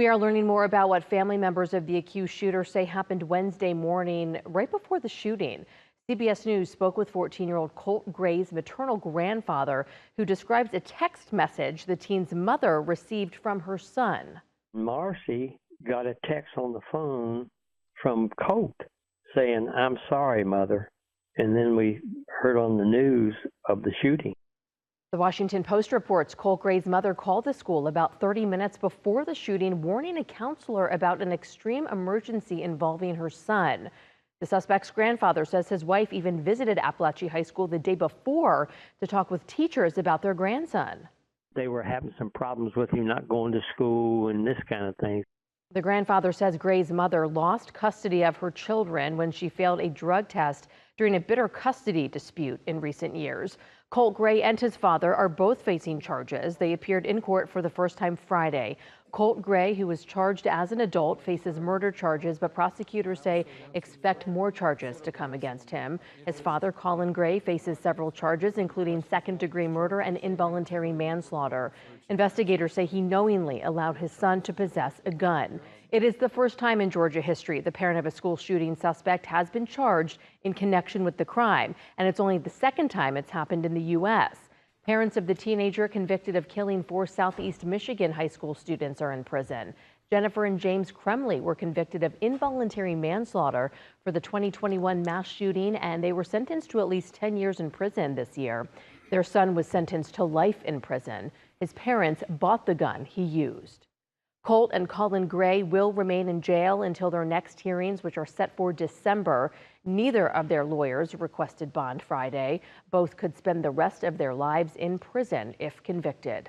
We are learning more about what family members of the accused shooter say happened Wednesday morning right before the shooting. CBS News spoke with 14-year-old Colt Gray's maternal grandfather, who describes a text message the teen's mother received from her son. Marcy got a text on the phone from Colt saying, "I'm sorry, Mother." And then we heard on the news of the shooting. The Washington Post reports Colt Gray's mother called the school about 30 minutes before the shooting, warning a counselor about an extreme emergency involving her son. The suspect's grandfather says his wife even visited Appalachia High School the day before to talk with teachers about their grandson. They were having some problems with him not going to school and this kind of thing. The grandfather says Gray's mother lost custody of her children when she failed a drug test during a bitter custody dispute in recent years. Colt Gray and his father are both facing charges. They appeared in court for the first time Friday. Colt Gray, who was charged as an adult, faces murder charges, but prosecutors say expect more charges to come against him. His father, Colin Gray, faces several charges, including second-degree murder and involuntary manslaughter. Investigators say he knowingly allowed his son to possess a gun. It is the first time in Georgia history the parent of a school shooting suspect has been charged in connection with the crime, and it's only the second time it's happened in the U.S. Parents of the teenager convicted of killing 4 Southeast Michigan high school students are in prison. Jennifer and James Crumley were convicted of involuntary manslaughter for the 2021 mass shooting, and they were sentenced to at least 10 years in prison this year. Their son was sentenced to life in prison. His parents bought the gun he used. Colt and Colin Gray will remain in jail until their next hearings, which are set for December. Neither of their lawyers requested bond Friday. Both could spend the rest of their lives in prison if convicted.